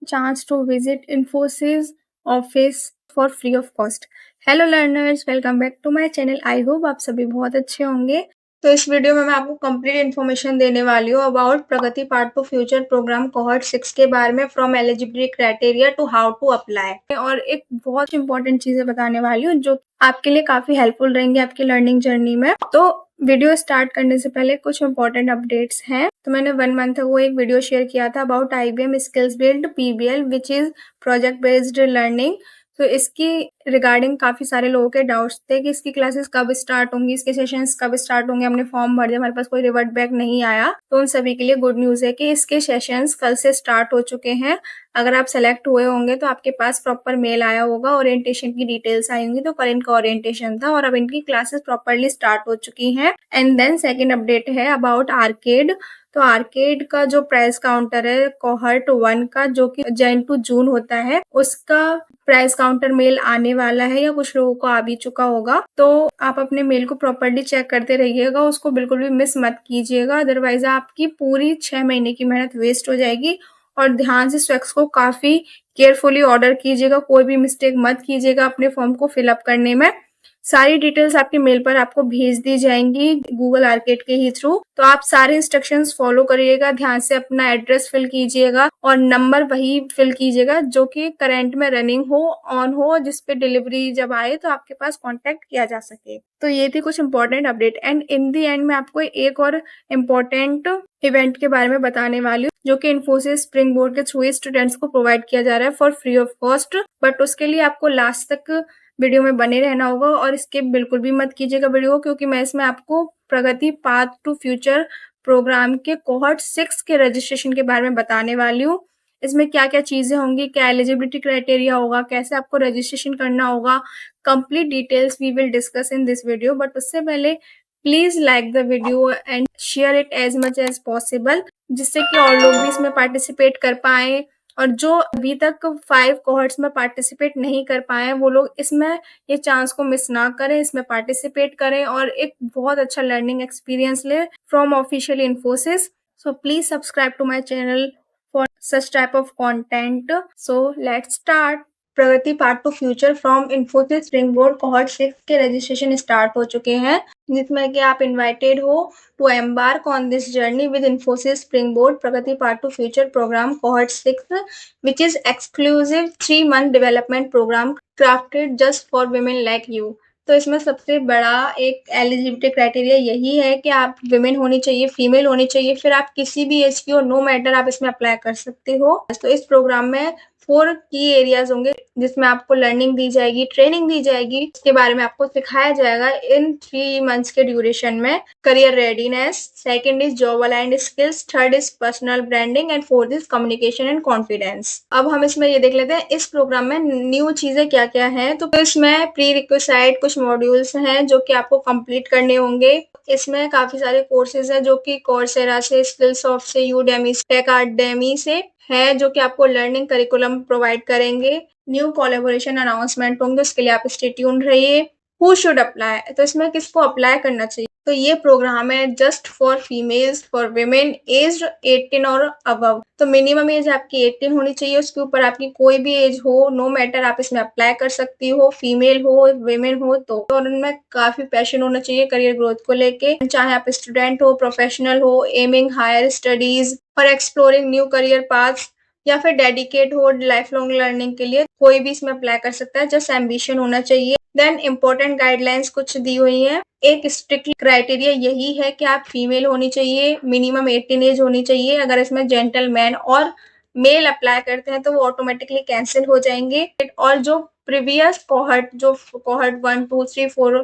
chance to visit Infosys office for free of cost. Hello learners, welcome back to my channel. I hope आप सभी बहुत अच्छे होंगे। तो इस वीडियो में मैं आपको कंप्लीट इन्फॉर्मेशन देने वाली हूँ about Pragati path to future programme cohort 6 के बारे में, from eligibility criteria to how to apply. और एक बहुत इंपॉर्टेंट चीजें बताने वाली हूँ जो आपके लिए काफी हेल्पफुल रहेंगी आपकी लर्निंग जर्नी में। तो वीडियो स्टार्ट करने से पहले कुछ इंपॉर्टेंट अपडेट्स हैं। तो मैंने 1 मंथ वो एक वीडियो शेयर किया था about IBM skills build PBL which is project based learning. तो इसकी रिगार्डिंग काफी सारे लोगों के डाउट्स थे कि इसकी क्लासेस कब स्टार्ट होंगी, इसके सेशंस कब स्टार्ट होंगे। हमने फॉर्म भर दिया, हमारे पास कोई रिवर्ट बैक नहीं आया। तो उन सभी के लिए गुड न्यूज है कि इसके सेशंस कल से स्टार्ट हो चुके हैं। अगर आप सेलेक्ट हुए होंगे तो आपके पास प्रॉपर मेल आया होगा, ओरिएंटेशन की डिटेल्स आई होंगी। तो कल इनका ओरिएंटेशन था और अब इनकी क्लासेस प्रॉपरली स्टार्ट हो चुकी हैं। एंड देन सेकेंड अपडेट है अबाउट आर्केड। तो आर्केड का जो प्राइस काउंटर है कोहॉर्ट 1 का, जो कि जैन टू जून होता है, उसका प्राइस काउंटर मेल आने वाला है या कुछ लोगों को आ भी चुका होगा। तो आप अपने मेल को प्रॉपरली चेक करते रहिएगा, उसको बिल्कुल भी मिस मत कीजिएगा, अदरवाइज आपकी पूरी 6 महीने की मेहनत वेस्ट हो जाएगी। और ध्यान से स्वेक्स को काफी केयरफुली ऑर्डर कीजिएगा, कोई भी मिस्टेक मत कीजिएगा अपने फॉर्म को फिलअप करने में। सारी डिटेल्स आपके मेल पर आपको भेज दी जाएंगी गूगल आर्केड के ही थ्रू। तो आप सारे इंस्ट्रक्शंस फॉलो करिएगा, ध्यान से अपना एड्रेस फिल कीजिएगा और नंबर वही फिल कीजिएगा जो कि करंट में रनिंग हो, ऑन हो, जिसपे डिलीवरी जब आए तो आपके पास कांटेक्ट किया जा सके। तो ये थी कुछ important update. And in the and मैं आपको एक और इम्पोर्टेंट इवेंट के बारे में बताने वाली हूँ जो कि इन्फोसिस स्प्रिंग बोर्ड के थ्रू स्टूडेंट्स को प्रोवाइड किया जा रहा है for free of cost. But उसके लिए आपको लास्ट तक वीडियो में बने रहना होगा और स्किप बिल्कुल भी मत कीजिएगा वीडियो, क्योंकि मैं इसमें आपको प्रगति पाथ टू फ्यूचर प्रोग्राम के कोहॉर्ट 6 के रजिस्ट्रेशन के बारे में बताने वाली हूँ। इसमें क्या क्या चीजें होंगी, क्या एलिजिबिलिटी क्राइटेरिया होगा, कैसे आपको रजिस्ट्रेशन करना होगा, complete details we will discuss in this video. But उससे पहले please like the video and share it as much as possible, जिससे कि और लोग भी इसमें पार्टिसिपेट कर पाए। और जो अभी तक 5 कोहॉर्ट्स में पार्टिसिपेट नहीं कर पाए हैं वो लोग इसमें ये चांस को मिस ना करें, इसमें पार्टिसिपेट करें और एक बहुत अच्छा लर्निंग एक्सपीरियंस ले from official Infosys. So please subscribe to my channel for such type of content. So let's start. Pragati path to future from Infosys Springboard cohort 6 के रजिस्ट्रेशन स्टार्ट हो चुके हैं, जिसमें कि आप इनवाइटेड हो to embark on this journey with Infosys Springboard Pragati Path to Future program cohort 6, which is exclusive 3-month development program crafted just for women like you। तो इसमें सबसे बड़ा एक एलिजिबिलिटी क्राइटेरिया यही है कि आप विमेन होनी चाहिए, फीमेल होनी चाहिए, फिर आप किसी भी एज की हो, नो मैटर, आप इसमें अप्लाई कर सकते हो। तो इस प्रोग्राम में 4 की एरियाज होंगे जिसमें आपको लर्निंग दी जाएगी, ट्रेनिंग दी जाएगी, इसके बारे में आपको सिखाया जाएगा इन 3 मंथ्स के ड्यूरेशन में। Career readiness, second is job aligned skills, third is personal branding and fourth is communication and confidence. अब हम इसमें ये देख लेते हैं इस प्रोग्राम में न्यू चीजें क्या क्या हैं। तो इसमें प्री रिक्विसाइड कुछ मॉड्यूल्स हैं जो कि आपको कंप्लीट करने होंगे। इसमें काफी सारे कोर्सेज हैं जो कि कोर्सेरा से, स्किलसॉफ्ट से, यूडेमी से, एकेडमी से है, जो कि आपको लर्निंग करिकुलम प्रोवाइड करेंगे। न्यू कोलैबोरेशन अनाउंसमेंट होंगे, उसके लिए आप स्टे ट्यून्ड रहिए। हु शुड अप्लाई, तो इसमें किसको अप्लाई करना चाहिए। तो ये प्रोग्राम है just for females, for women age 18 और अबव। तो मिनिमम एज आपकी 18 होनी चाहिए, उसके ऊपर आपकी कोई भी एज हो, नो मैटर, आप इसमें अप्लाई कर सकती हो, फीमेल हो, विमेन हो। तो और उनमें काफी पैशन होना चाहिए करियर ग्रोथ को लेके, चाहे आप स्टूडेंट हो, प्रोफेशनल हो, एमिंग हायर स्टडीज और एक्सप्लोरिंग न्यू करियर पाथ्स, या फिर डेडिकेट हो लाइफ लॉन्ग लर्निंग के लिए, कोई भी इसमें अप्लाई कर सकता है, जस्ट एम्बिशन होना चाहिए। देन इंपॉर्टेंट गाइडलाइंस कुछ दी हुई हैं। एक स्ट्रिक्ट क्राइटेरिया यही है कि आप फीमेल होनी चाहिए, मिनिमम 18 एज होनी चाहिए। अगर इसमें जेंटलमैन और मेल अप्लाई करते हैं तो वो ऑटोमेटिकली कैंसिल हो जाएंगे। और जो प्रीवियस कोहॉर्ट, जो कोहॉर्ट 1, 2, 3, 4,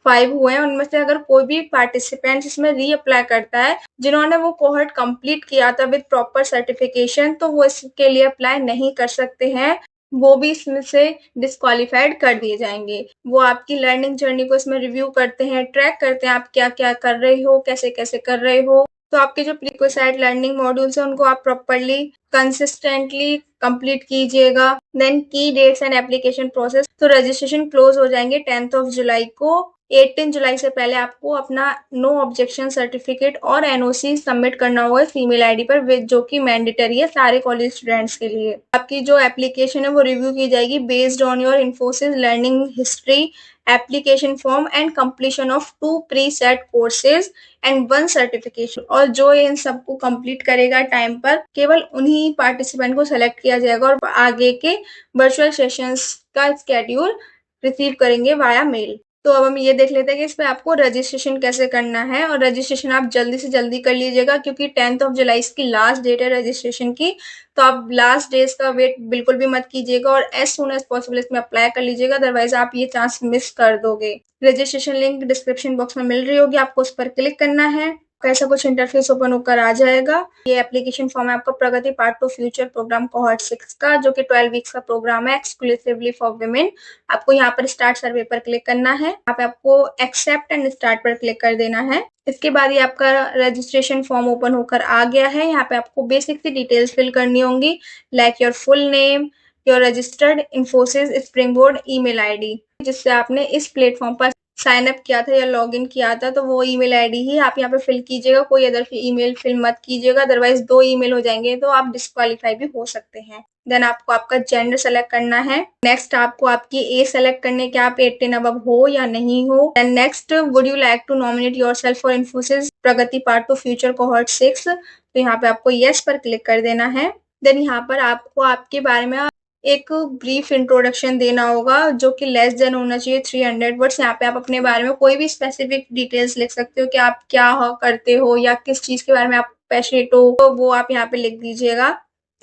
5 हुए हैं, उनमें से अगर कोई भी पार्टिसिपेंट इसमें री अप्लाई करता है, जिन्होंने वो कोहॉर्ट कंप्लीट किया था विद प्रॉपर सर्टिफिकेशन, तो वो इसके लिए अप्लाई नहीं कर सकते हैं, वो भी इसमें से डिस्क्वालिफाइड कर दिए जाएंगे। वो आपकी लर्निंग जर्नी को इसमें रिव्यू करते हैं, ट्रैक करते हैं आप क्या क्या कर रहे हो, कैसे कैसे कर रहे हो। तो आपके जो प्रीक्विसाइड लर्निंग मॉड्यूल्स हैं उनको आप प्रॉपरली कंसिस्टेंटली कंप्लीट कीजिएगा। देन की डेट्स एंड एप्लीकेशन प्रोसेस, तो रजिस्ट्रेशन क्लोज हो जाएंगे 10th ऑफ जुलाई को 18 जुलाई से पहले आपको अपना नो ऑब्जेक्शन सर्टिफिकेट और एनओसी सबमिट करना होगा इस ईमेल आईडी पर, जो कि मैंडेटरी है सारे कॉलेज स्टूडेंट्स के लिए। आपकी जो एप्लीकेशन है वो रिव्यू की जाएगी based on your Infosys learning history, application form and completion of 2 pre set courses and 1 certification. और जो इन सबको कंप्लीट करेगा टाइम पर, केवल उन्हीं पार्टिसिपेंट को सेलेक्ट किया जाएगा और आगे के वर्चुअल सेशंस का स्केड्यूल रिसीव करेंगे वाया मेल। तो अब हम ये देख लेते हैं कि इस पे आपको रजिस्ट्रेशन कैसे करना है, और रजिस्ट्रेशन आप जल्दी से जल्दी कर लीजिएगा क्योंकि 10th ऑफ जुलाई इसकी लास्ट डेट है रजिस्ट्रेशन की। तो आप लास्ट डेज का वेट बिल्कुल भी मत कीजिएगा और एज सुन एज पॉसिबल इसमें अप्लाई कर लीजिएगा, अदरवाइज आप ये चांस मिस कर दोगे। रजिस्ट्रेशन लिंक डिस्क्रिप्शन बॉक्स में मिल रही होगी, आपको उस पर क्लिक करना है। ऐसा कुछ इंटरफेस ओपन होकर आ जाएगा। ये एप्लीकेशन फॉर्म है आपका प्रगति पार्ट 2 फ्यूचर प्रोग्राम कोहॉर्ट 6 का, जो कि 12 वीक्स का प्रोग्राम है एक्सक्लूसिवली फॉर वुमेन। आपको यहाँ पर स्टार्ट सर्वे पर क्लिक करना है, यहाँ पे आपको एक्सेप्ट एंड स्टार्ट पर क्लिक कर देना है। इसके बाद ये आपका रजिस्ट्रेशन फॉर्म ओपन होकर आ गया है। यहाँ पे आपको बेसिक सी डिटेल्स फिल करनी होंगी, like your full name, your registered Infosys springboard email ID, जिससे आपने इस प्लेटफॉर्म पर साइन अप किया था या लॉग इन किया था, तो वो ईमेल आईडी ही आप यहाँ पे फिल कीजिएगा। कोई अदर ईमेल फिल मत कीजिएगा, अदरवाइज 2 ईमेल हो जाएंगे तो आप डिस्क्वालीफाई भी हो सकते हैं। देन आपको आपका जेंडर सेलेक्ट करना है। नेक्स्ट आपको आपकी एज सेलेक्ट करने की, आप 18 अबव हो या नहीं हो। Then next, would you like to nominate yourself for Infosys Pragati path 2 future cohort 6, तो यहाँ पे आपको येस पर क्लिक कर देना है। देन यहाँ पर आपको आपके बारे में एक ब्रीफ इंट्रोडक्शन देना होगा, जो कि लेस देन होना चाहिए 300 वर्ड्स। यहाँ पे आप अपने बारे में कोई भी स्पेसिफिक डिटेल्स लिख सकते हो कि आप क्या करते हो या किस चीज के बारे में आप पैशनेट हो, तो वो आप यहाँ पे लिख दीजिएगा।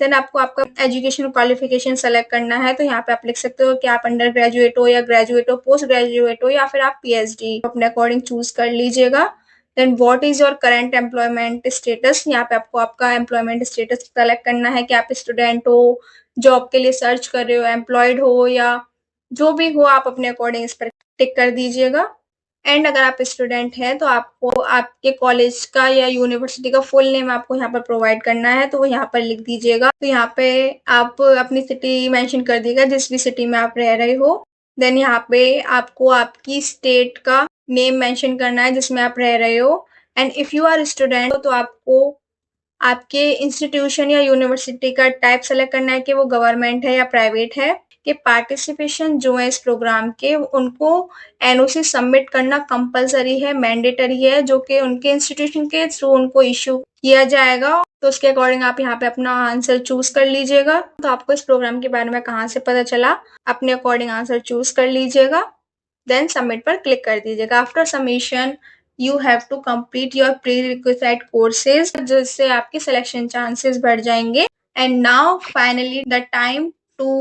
देन आपको आपका एजुकेशन क्वालिफिकेशन सेलेक्ट करना है, तो यहाँ पे आप लिख सकते हो कि आप अंडर ग्रेजुएट हो या ग्रेजुएट हो, पोस्ट ग्रेजुएट हो या फिर आप पीएचडी, अपने अकॉर्डिंग चूज कर लीजिएगा। Then what is your current employment status, यहाँ पे आपको आपका एम्प्लॉयमेंट स्टेटस सेलेक्ट करना है कि आप स्टूडेंट हो, जॉब के लिए सर्च कर रहे हो, एम्प्लॉयड हो, या जो भी हो आप अपने अकॉर्डिंग इस पर टिक कर दीजिएगा। एंड अगर आप स्टूडेंट हैं तो आपको आपके कॉलेज का या यूनिवर्सिटी का फुल नेम आपको यहाँ पर प्रोवाइड करना है, तो वो यहाँ पर लिख दीजिएगा। तो यहाँ पे आप अपनी सिटी मेंशन कर दीजिएगा जिस भी सिटी में आप रह रहे हो। देन यहाँ पे आपको आपकी स्टेट का नेम मेंशन करना है जिसमें आप रह रहे हो। And if you are student तो आपको आपके इंस्टीट्यूशन या यूनिवर्सिटी का टाइप सेलेक्ट करना है कि वो गवर्नमेंट है या प्राइवेट है। कि पार्टिसिपेशन जो है इस प्रोग्राम के, उनको एनओसी सबमिट करना कंपलसरी है, मैंडेटरी है, जो कि उनके इंस्टीट्यूशन के थ्रू उनको इश्यू किया जाएगा। तो उसके अकॉर्डिंग आप यहाँ पे अपना आंसर चूज कर लीजिएगा। तो आपको इस प्रोग्राम के बारे में कहाँ से पता चला, अपने अकॉर्डिंग आंसर चूज कर लीजिएगा। देन सबमिट पर क्लिक कर दीजिएगा। After submission you have to complete your prerequisite courses, जिससे आपके सिलेक्शन चांसेस बढ़ जाएंगे। And now finally the time to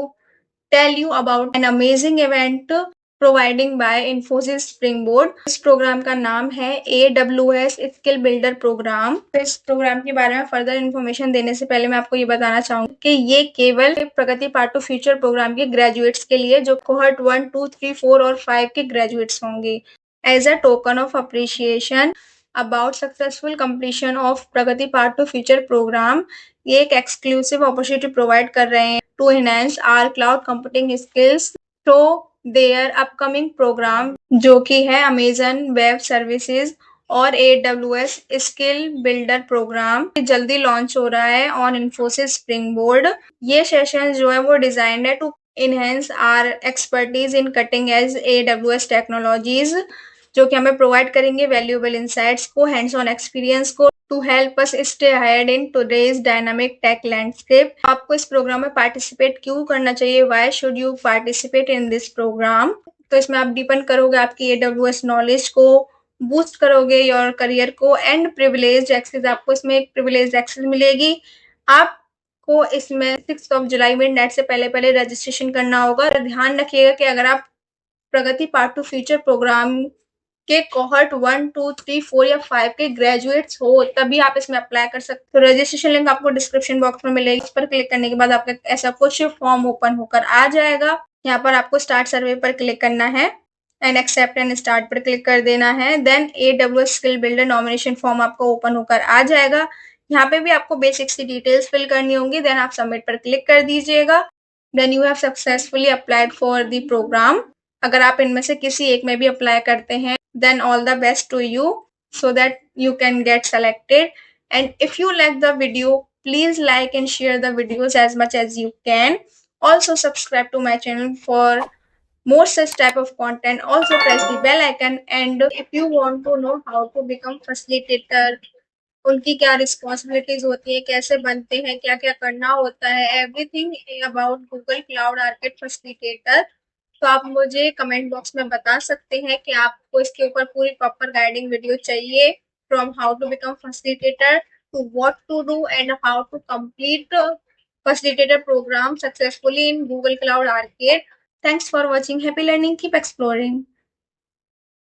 tell you about an amazing event providing by Infosys Springboard। इस प्रोग्राम का नाम है AWS स्किल बिल्डर प्रोग्राम। तो इस प्रोग्राम के बारे में फर्दर इन्फॉर्मेशन देने से पहले मैं आपको ये बताना चाहूंगी कि ये केवल प्रगति पार्ट 2 फ्यूचर प्रोग्राम के ग्रेजुएट्स के लिए, जो कोहॉर्ट 1, 2, 3, 4 और 5 के ग्रेजुएट्स होंगे। As a token of appreciation about successful completion of Pragati path 2 future programme, ये एक एक्सक्लूसिव अपॉर्चुनिटी प्रोवाइड कर रहे हैं to enhance our cloud computing skills through their upcoming programme, जो कि है अमेजन वेब सर्विसेज और AWS स्किल बिल्डर प्रोग्राम, जल्दी लॉन्च हो रहा है ऑन इन्फोसिस स्प्रिंगबोर्ड। ये सेशन जो है वो डिजाइंड है to enhance our expertise in cutting edge AWS technologies, जो कि हमें प्रोवाइड करेंगे वैल्यूएबल इंसाइट्स को, हैंड्स ऑन एक्सपीरियंस को, to help us stay ahead in today's dynamic tech landscape. आपको इस प्रोग्राम में पार्टिसिपेट क्यों करना चाहिए, why should you participate in this programme. तो इसमें आप डिपेंड करोगे आपकी AWS नॉलेज को, बूस्ट करोगे योर करियर को, एंड प्रिविलेज एक्सेस, आपको इसमें एक प्रिविलेज एक्सेस मिलेगी। आपको इसमें 6 जुलाई मिडनाइट से पहले पहले रजिस्ट्रेशन करना होगा। ध्यान रखिएगा कि अगर आप प्रगति पार्ट 2 फ्यूचर प्रोग्राम के कोहॉर्ट 1, 2, 3, 4 या 5 के ग्रेजुएट्स हो, तभी आप इसमें अप्लाई कर सकते हो। तो रजिस्ट्रेशन लिंक आपको डिस्क्रिप्शन बॉक्स में मिलेगी, इस पर क्लिक करने के बाद आपका ऐसा कुछ फॉर्म ओपन होकर आ जाएगा। यहाँ पर आपको स्टार्ट सर्वे पर क्लिक करना है एंड एक्सेप्ट एंड स्टार्ट पर क्लिक कर देना है। Then AWS skill builder nomination form आपको ओपन होकर आ जाएगा। यहाँ पे भी आपको बेसिक सी डिटेल्स फिल करनी होंगी। देन आप सबमिट पर क्लिक कर दीजिएगा। Then you have successfully applied for the programme. अगर आप इनमें से किसी एक में भी अप्लाई करते हैं, then all the best to you so that you can get selected. And if you like the video, please like and share the videos as much as you can. Also subscribe to my channel for more such type of content. Also press the bell icon, and if you want to know how to become facilitator, उनकी क्या responsibilities होती है, कैसे बनते हैं, क्या क्या करना होता है, everything about Google Cloud orchid facilitator, तो आप मुझे कमेंट बॉक्स में बता सकते हैं कि आपको इसके ऊपर पूरी प्रॉपर गाइडिंग वीडियो चाहिए, from how to become facilitator to what to do and how to complete facilitator programme successfully in Google Cloud arcade. Thanks for watching. Happy learning. Keep exploring.